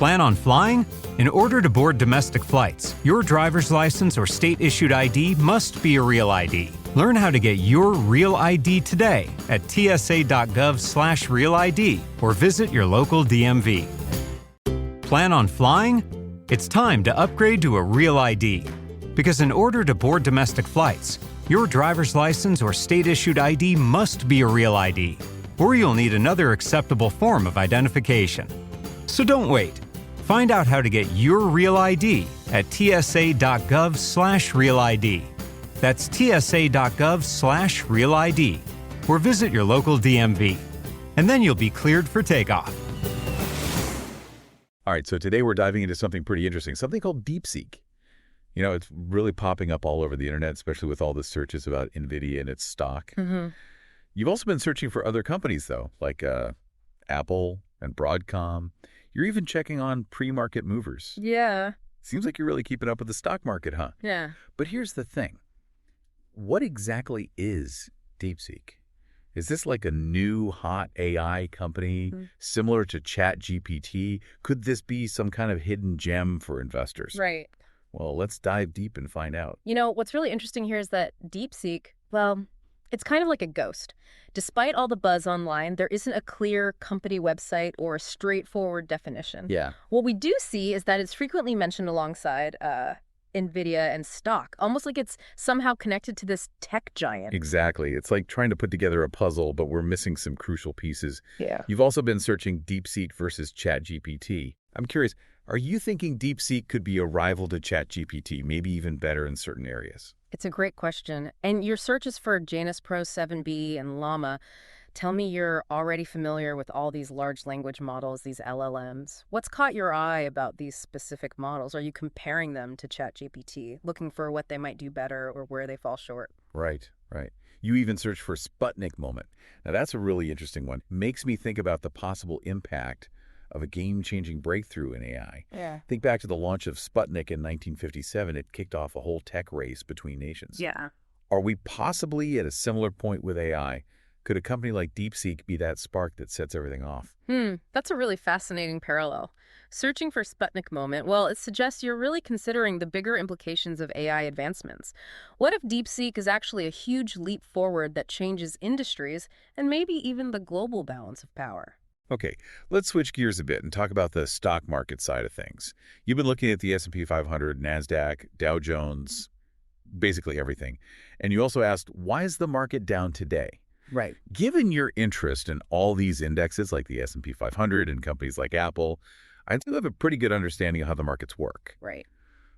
Plan on flying? In order to board domestic flights, your driver's license or state-issued ID must be a real ID. Learn how to get your real ID today at tsa.gov/realid or visit your local DMV. Plan on flying? It's time to upgrade to a real ID. Because in order to board domestic flights, your driver's license or state-issued ID must be a real ID, or you'll need another acceptable form of identification. So don't wait. Find out how to get your real ID at tsa.gov/realid. That's tsa.gov/realid, or visit your local DMV. And then you'll be cleared for takeoff. All right, so today we're diving into something pretty interesting, something called DeepSeek. You know, it's really popping up all over the internet, especially with all the searches about NVIDIA and its stock. You've also been searching for other companies, though, like Apple and Broadcom. You're even checking on pre-market movers. Yeah. Seems like you're really keeping up with the stock market, huh? Yeah. But here's the thing. What exactly is DeepSeek? Is this like a new hot AI company similar to ChatGPT? Could this be some kind of hidden gem for investors? Right. Well, let's dive deep and find out. You know, what's really interesting here is that DeepSeek, well, it's kind of like a ghost. Despite all the buzz online, there isn't a clear company website or a straightforward definition. Yeah. What we do see is that it's frequently mentioned alongside NVIDIA and stock, almost like it's somehow connected to this tech giant. Exactly. It's like trying to put together a puzzle, but we're missing some crucial pieces. Yeah. You've also been searching DeepSeek versus ChatGPT. I'm curious, are you thinking DeepSeek could be a rival to ChatGPT, maybe even better in certain areas? It's a great question. And your searches for Janus Pro 7B and Llama tell me you're already familiar with all these large language models, these LLMs. What's caught your eye about these specific models? Are you comparing them to ChatGPT, looking for what they might do better or where they fall short? Right, right. You even search for Sputnik moment. Now, that's a really interesting one. Makes me think about the possible impact of a game-changing breakthrough in AI. Yeah. Think back to the launch of Sputnik in 1957. It kicked off a whole tech race between nations. Yeah. Are we possibly at a similar point with AI? Could a company like DeepSeek be that spark that sets everything off? That's a really fascinating parallel. Searching for Sputnik moment, well, it suggests you're really considering the bigger implications of AI advancements. What if DeepSeek is actually a huge leap forward that changes industries and maybe even the global balance of power? Okay, let's switch gears a bit and talk about the stock market side of things. You've been looking at the S&P 500, NASDAQ, Dow Jones, basically everything. And you also asked, why is the market down today? Right. Given your interest in all these indexes like the S&P 500 and companies like Apple, I do have a pretty good understanding of how the markets work. Right.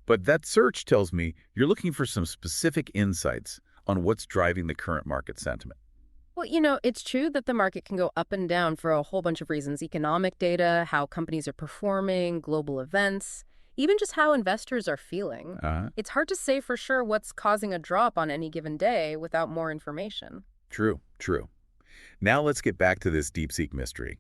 But that search tells me you're looking for some specific insights on what's driving the current market sentiment. Well, you know, it's true that the market can go up and down for a whole bunch of reasons. Economic data, how companies are performing, global events, even just how investors are feeling. It's hard to say for sure what's causing a drop on any given day without more information. True, true. Now let's get back to this DeepSeek mystery.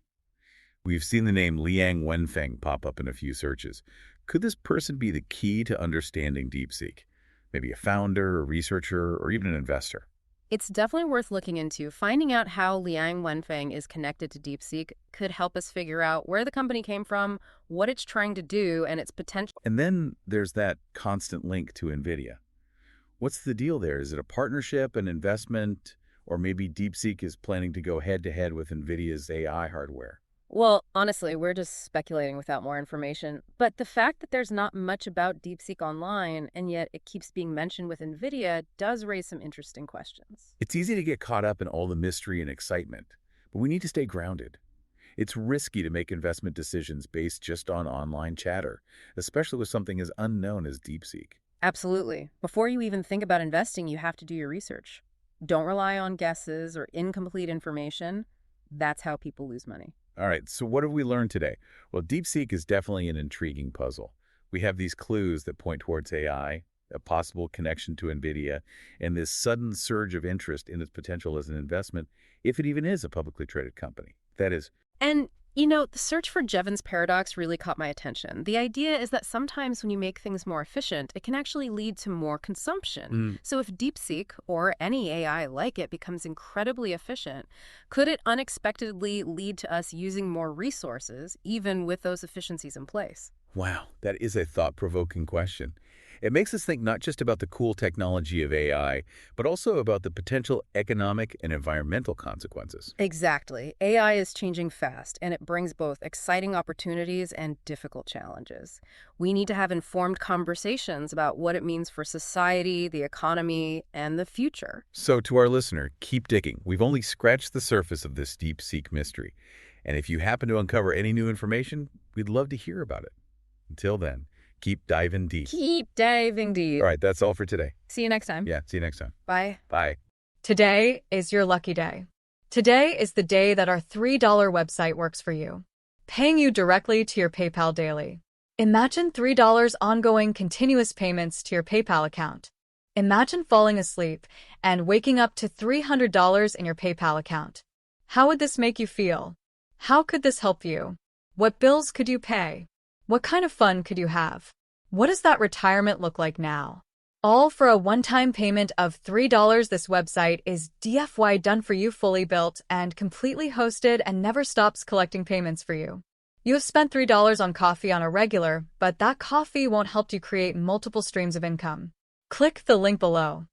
We've seen the name Liang Wenfeng pop up in a few searches. Could this person be the key to understanding DeepSeek? Maybe a founder, a researcher, or even an investor? It's definitely worth looking into. Finding out how Liang Wenfeng is connected to DeepSeek could help us figure out where the company came from, what it's trying to do, and its potential. And then there's that constant link to NVIDIA. What's the deal there? Is it a partnership, an investment, or maybe DeepSeek is planning to go head-to-head with NVIDIA's AI hardware? Well, honestly, we're just speculating without more information. But the fact that there's not much about DeepSeek online, and yet it keeps being mentioned with NVIDIA, does raise some interesting questions. It's easy to get caught up in all the mystery and excitement, but we need to stay grounded. It's risky to make investment decisions based just on online chatter, especially with something as unknown as DeepSeek. Absolutely. Before you even think about investing, you have to do your research. Don't rely on guesses or incomplete information. That's how people lose money. All right, so what have we learned today? Well, DeepSeek is definitely an intriguing puzzle. We have these clues that point towards AI, a possible connection to NVIDIA, and this sudden surge of interest in its potential as an investment, if it even is a publicly traded company. That is... And You know, the search for Jevons paradox really caught my attention. The idea is that sometimes when you make things more efficient, it can actually lead to more consumption. So if DeepSeek, or any AI like it, becomes incredibly efficient, could it unexpectedly lead to us using more resources, even with those efficiencies in place? Wow, that is a thought-provoking question. It makes us think not just about the cool technology of AI, but also about the potential economic and environmental consequences. Exactly. AI is changing fast, and it brings both exciting opportunities and difficult challenges. We need to have informed conversations about what it means for society, the economy, and the future. So to our listener, keep digging. We've only scratched the surface of this DeepSeek mystery. And if you happen to uncover any new information, we'd love to hear about it. Until then, keep diving deep. Keep diving deep. All right, that's all for today. See you next time. Yeah, see you next time. Bye. Bye. Today is your lucky day. Today is the day that our $3 website works for you, paying you directly to your PayPal daily. Imagine $3 ongoing continuous payments to your PayPal account. Imagine falling asleep and waking up to $300 in your PayPal account. How would this make you feel? How could this help you? What bills could you pay? What kind of fun could you have? What does that retirement look like now? All for a one-time payment of $3. This website is DFY done for you, fully built and completely hosted, and never stops collecting payments for you. You have spent $3 on coffee on a regular, but that coffee won't help you create multiple streams of income. Click the link below.